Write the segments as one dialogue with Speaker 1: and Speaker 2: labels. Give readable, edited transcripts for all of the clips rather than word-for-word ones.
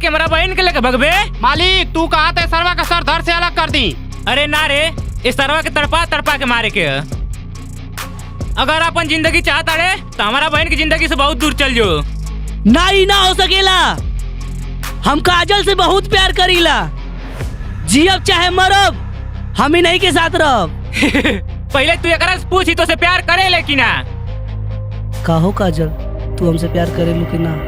Speaker 1: के हमारा बहन के लेके भगबे।
Speaker 2: मालिक तू कहा थे सरवा का सर धर से अलग कर दी।
Speaker 1: अरे ना रे, इस सरवा के तड़पा तड़पा के मारे के। अगर अपन जिंदगी चाहता रे तो हमारा बहन की जिंदगी से बहुत दूर चल जो।
Speaker 3: नहीं ना हो सकेला, हम काजल से बहुत प्यार करीला। जियब चाहे मरब, हम ही नहीं के साथ रहब।
Speaker 1: पहले तू एकरा से पूछ ही तो से प्यार करे लेकिन ना।
Speaker 3: कहो काजल, तू हमसे प्यार करेलू कि ना?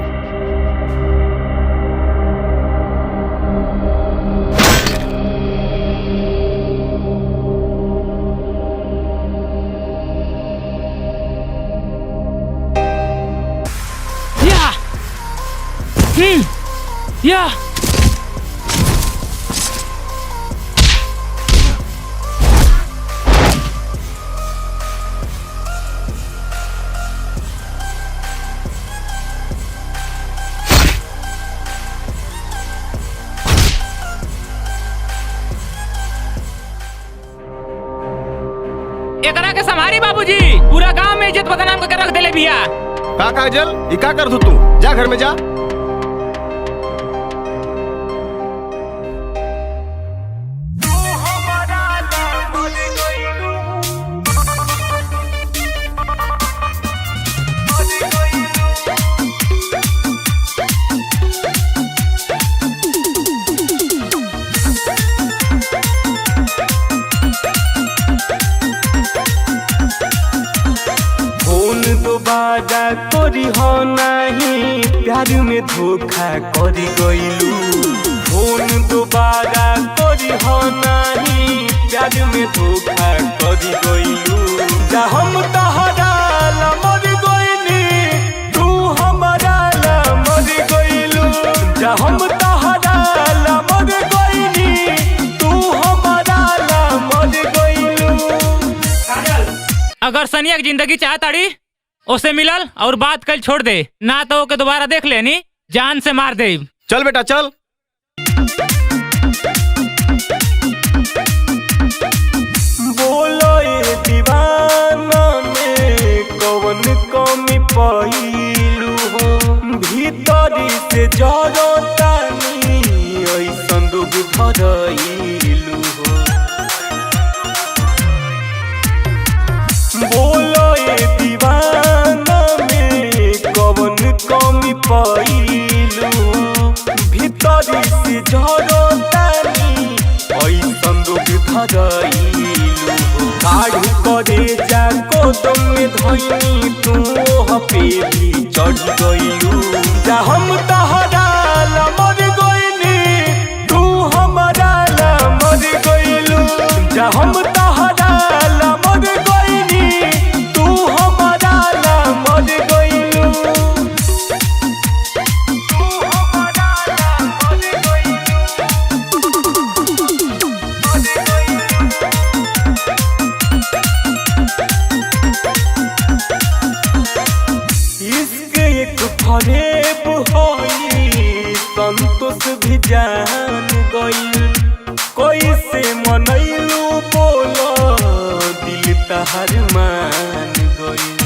Speaker 1: या एकरा के संभारी बाबूजी, पूरा गांव में इज्जत बदनाम करके रख देले भैया।
Speaker 4: का काजल, ये का कर तू? जा घर में जा।
Speaker 5: दोबारा करी हो नहीं, प्यार में धोखा करी गईलू। फोन दोबारा करी हो नहीं, प्यार में धोखा करी गईलू। जा हम तहरा ला मर गईनी, तू हमारा ला मर गईलू। जा हम तहरा ला मर गईनी, तू हमारा ला मर गईलू।
Speaker 1: अगर सनिया की जिंदगी चाहताड़ी उसे मिलल और बात कल छोड़ दे, ना तो ओके दोबारा देख लेनी जान से मार दे।
Speaker 4: चल बेटा चल।
Speaker 5: बोलो ये दीवाना में कौन कमी पाइलू हो, भीतरी से जरो तानी ऐसन दुख धरइलू हो। बोलो ये दीवाना में कौन कमी पाइलू, भीतरी से जरो तानी ऐसन दुख धरइलू हो। काढ़ करे जाको तुम धइनी, तू हपे भी चढ़ गइलू। जा हम तहरा ला मर गइनी, तू हमारा ला मर गइलू। जा हम तहरा ला मर गइनी, तू हमारा ला मर गइलू। तू हमारा ला मर गइलू। इश्क एक फरेब होई, संतोष भी जान गइल। कोई से मनैलू बोलो, दिल तहर मान गइल।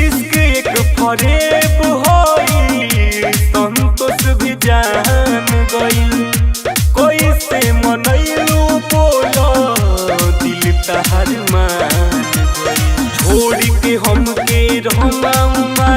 Speaker 5: इश्क एक फरेब होई, संतोष भी जान गइल। कोई से मनैलू बोलो, दिल तहर मान गइल। छोड़ के हमके रहमा